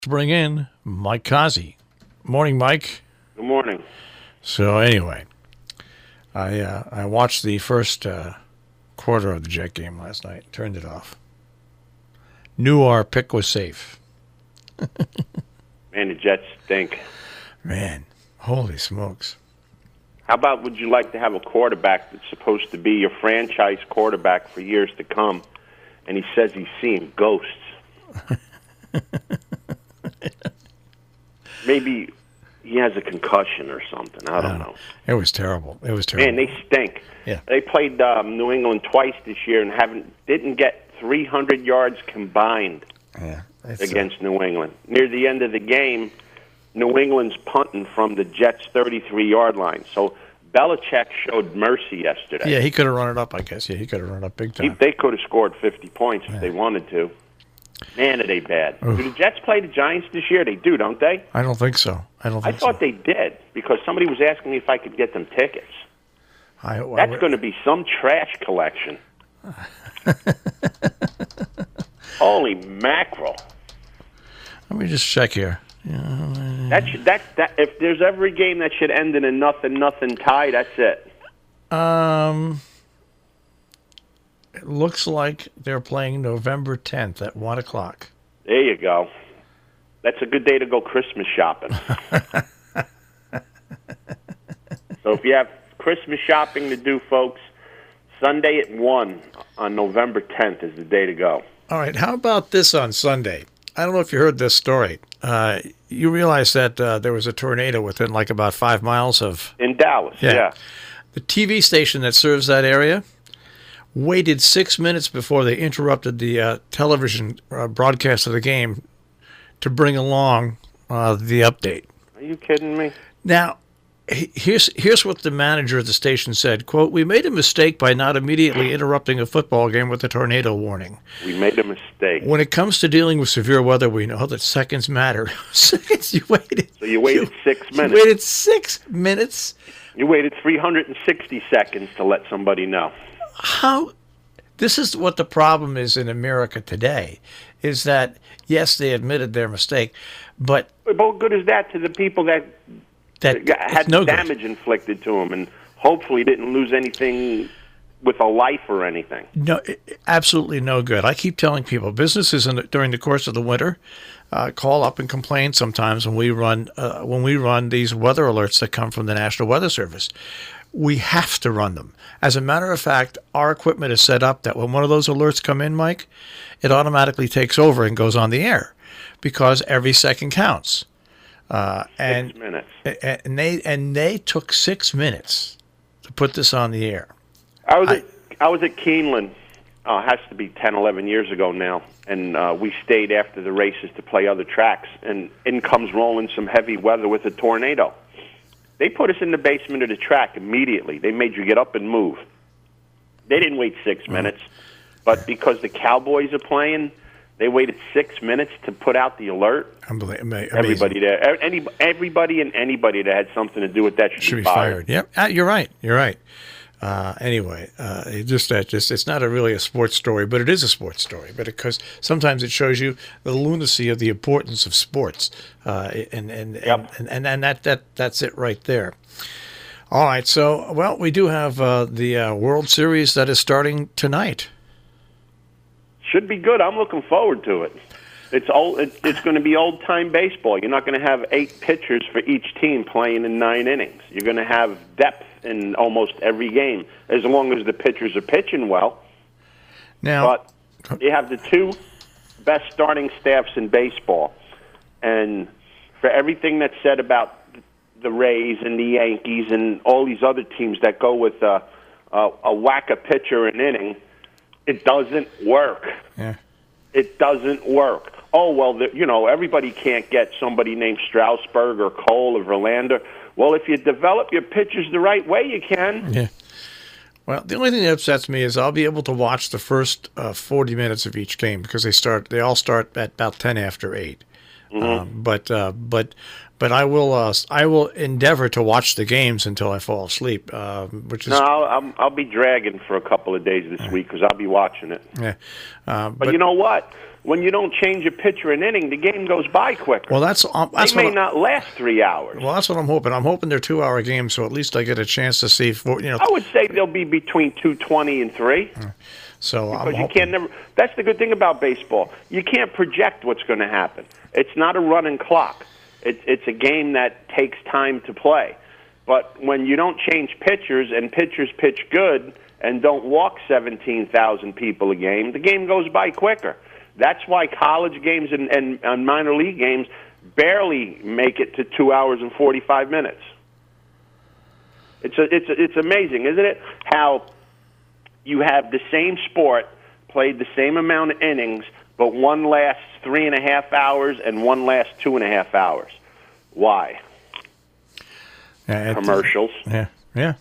Bring in Mike Cozzi. Morning, Mike. Good morning. So anyway, I watched the first quarter of the Jet game last night. Turned it off. Knew our pick was safe. Man, the Jets stink. Man, holy smokes. How about would you like to have a quarterback that's supposed to be your franchise quarterback for years to come, and he says he's seeing ghosts? Maybe he has a concussion or something. I don't know. It was terrible. It was terrible. Man, they stink. Yeah. They played New England twice this year and didn't get 300 yards combined against New England. Near the end of the game, New England's punting from the Jets' 33-yard line. So Belichick showed mercy yesterday. Yeah, he could have run it up, I guess. Yeah, he could have run it up big time. They could have scored 50 points if they wanted to. Man, are they bad. Oof. Do the Jets play the Giants this year? They do, don't they? I don't think so. I thought they did because somebody was asking me if I could get them tickets. That's going to be some trash collection. Holy mackerel. Let me just check here. That if there's ever a game that should end in a nothing tie, that's it. It looks like they're playing November 10th at 1 o'clock. There you go. That's a good day to go Christmas shopping. So if you have Christmas shopping to do, folks, Sunday at 1 on November 10th is the day to go. All right. How about this on Sunday? I don't know if you heard this story. You realize that there was a tornado within like about 5 miles of... In Dallas, yeah. The TV station that serves that area waited 6 minutes before they interrupted the television broadcast of the game to bring along the update. Are you kidding me? Now, here's what the manager of the station said, quote, "We made a mistake by not immediately interrupting a football game with a tornado warning. We made a mistake. When it comes to dealing with severe weather, we know that seconds matter." Seconds you waited. So you waited 6 minutes. You waited 6 minutes. You waited 360 seconds to let somebody know. How? This is what the problem is in America today, is that, yes, they admitted their mistake, but... What good is that to the people that had damage inflicted to them and hopefully didn't lose anything with a life or anything? No, absolutely no good. I keep telling people, businesses during the course of the winter call up and complain sometimes when we run these weather alerts that come from the National Weather Service. We have to run them. As a matter of fact, our equipment is set up that when one of those alerts come in, Mike, it automatically takes over and goes on the air because every second counts. 6 minutes. And they took 6 minutes to put this on the air. I was at Keeneland. It has to be 10, 11 years ago now, and we stayed after the races to play other tracks, and in comes rolling some heavy weather with a tornado. They put us in the basement of the track immediately. They made you get up and move. They didn't wait 6 minutes, but because the Cowboys are playing, they waited 6 minutes to put out the alert. Amazing. Everybody there, everybody and anybody that had something to do with that should be fired. Yep, you're right. You're right. Anyway, it's not really a sports story, but it is a sports story. But because sometimes it shows you the lunacy of the importance of sports, and that's it right there. All right, so we do have the World Series that is starting tonight. Should be good. I'm looking forward to it. It's going to be old-time baseball. You're not going to have 8 pitchers for each team playing in 9 innings. You're going to have depth in almost every game, as long as the pitchers are pitching well. Now, but you have the 2 best starting staffs in baseball, and for everything that's said about the Rays and the Yankees and all these other teams that go with a whack a pitcher an inning, it doesn't work. Yeah. It doesn't work. Oh, well, everybody can't get somebody named Strasburg or Cole or Verlander. Well, if you develop your pitchers the right way, you can. Yeah. Well, the only thing that upsets me is I'll be able to watch the first 40 minutes of each game because they all start at about 10 after 8. Mm-hmm. But I will endeavor to watch the games until I fall asleep. I'll be dragging for a couple of days this week because I'll be watching it. Yeah. But you know what? when you don't change a pitcher an inning, the game goes by quicker. Well, that's they may not last 3 hours. Well, that's what I'm hoping. I'm hoping they're 2-hour games, so at least I get a chance to see. I would say they'll be between 2:20 and 3. So because you can't never. That's the good thing about baseball. You can't project what's going to happen. It's not a running clock. It's a game that takes time to play. But when you don't change pitchers and pitchers pitch good and don't walk 17,000 people a game, the game goes by quicker. That's why college games and minor league games barely make it to 2 hours and 45 minutes. It's amazing, isn't it? How you have the same sport played the same amount of innings, but one lasts 3.5 hours and one lasts 2.5 hours. Why? Commercials. Yeah.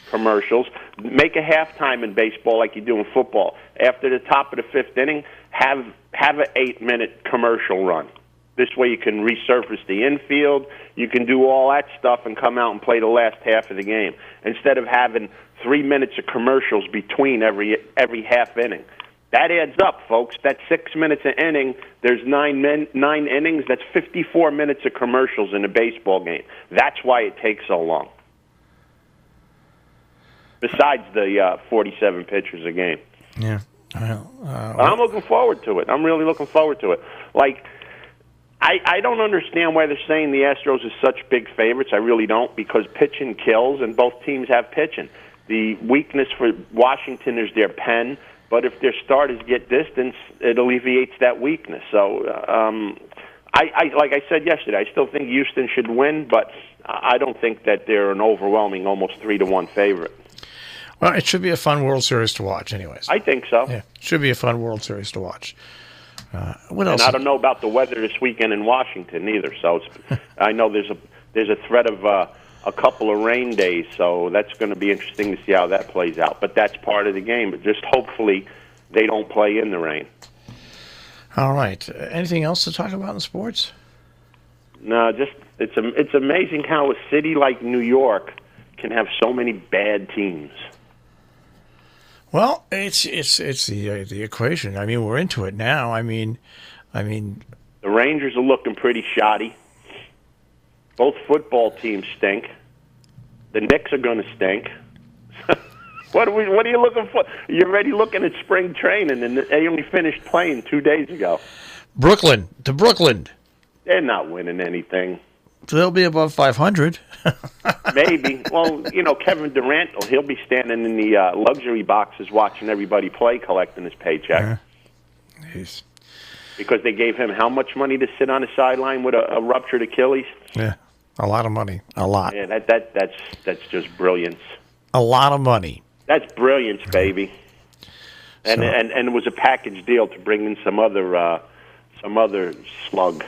Commercials. Make a halftime in baseball like you do in football. After the top of the 5th inning, have an 8-minute commercial run. This way you can resurface the infield. You can do all that stuff and come out and play the last half of the game instead of having 3 minutes of commercials between every half inning. That adds up, folks. That's 6 minutes an inning. There's 9 innings. That's 54 minutes of commercials in a baseball game. That's why it takes so long. Besides the 47 pitchers a game. Yeah. I'm looking forward to it. I'm really looking forward to it. Like, I don't understand why they're saying the Astros are such big favorites. I really don't, because pitching kills, and both teams have pitching. The weakness for Washington is their pen, but if their starters get distance, it alleviates that weakness. So, I like I said yesterday, I still think Houston should win, but I don't think that they're an overwhelming, almost 3-1 favorite. Well, it should be a fun World Series to watch, anyways. I think so. Yeah, should be a fun World Series to watch. What else? And I don't know about the weather this weekend in Washington either. So I know there's a threat of a couple of rain days. So that's going to be interesting to see how that plays out. But that's part of the game. But just hopefully they don't play in the rain. All right. Anything else to talk about in sports? No, just it's amazing how a city like New York can have so many bad teams. Well, it's the equation. I mean, we're into it now. I mean, the Rangers are looking pretty shoddy. Both football teams stink. The Knicks are going to stink. What are you looking for? You're already looking at spring training, and they only finished playing 2 days ago. Brooklyn. They're not winning anything. They'll be above 500. Maybe. Well, Kevin Durant, he'll be standing in the luxury boxes watching everybody play, collecting his paycheck. Because they gave him how much money to sit on the sideline with a ruptured Achilles? Yeah, a lot of money. A lot. Yeah, that's just brilliance. A lot of money. That's brilliance, baby. And it was a package deal to bring in some other slug.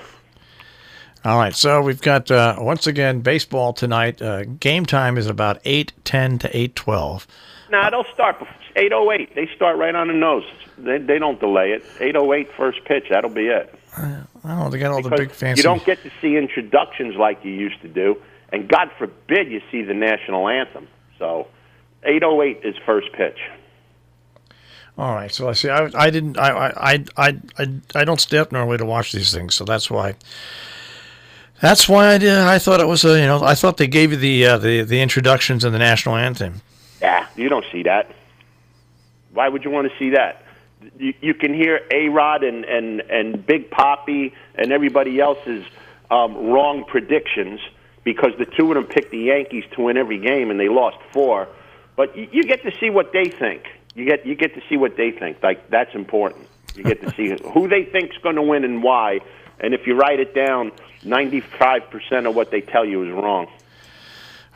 All right, so we've got, once again, baseball tonight. Game time is about 8:10 to 8:12. No, they'll start 8:08. They start right on the nose. They don't delay it. 8:08 first pitch. That'll be it. I don't know. They got all the big fancy. You don't get to see introductions like you used to do, and God forbid you see the national anthem. So 8:08 is first pitch. All right. So I see. I don't stay up normally to watch these things, so that's why. That's why I did. I thought it was I thought they gave you the introductions and the national anthem. Yeah, you don't see that. Why would you want to see that? You can hear A-Rod and Big Papi and everybody else's wrong predictions because the two of them picked the Yankees to win every game and they lost 4. But you get to see what they think. You get to see what they think. Like, that's important. You get to see who they think's going to win and why. And if you write it down, 95% of what they tell you is wrong.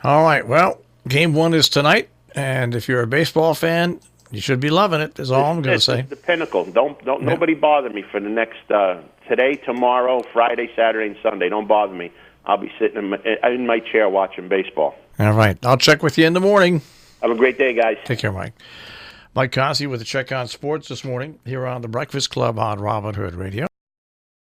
All right. Well, game 1 is tonight, and if you're a baseball fan, you should be loving it. Is all I'm going to say. It's the pinnacle. Don't nobody bother me for the next today, tomorrow, Friday, Saturday, and Sunday. Don't bother me. I'll be sitting in my chair watching baseball. All right. I'll check with you in the morning. Have a great day, guys. Take care, Mike. Mike Cozzi with a check on sports this morning here on the Breakfast Club on Robin Hood Radio.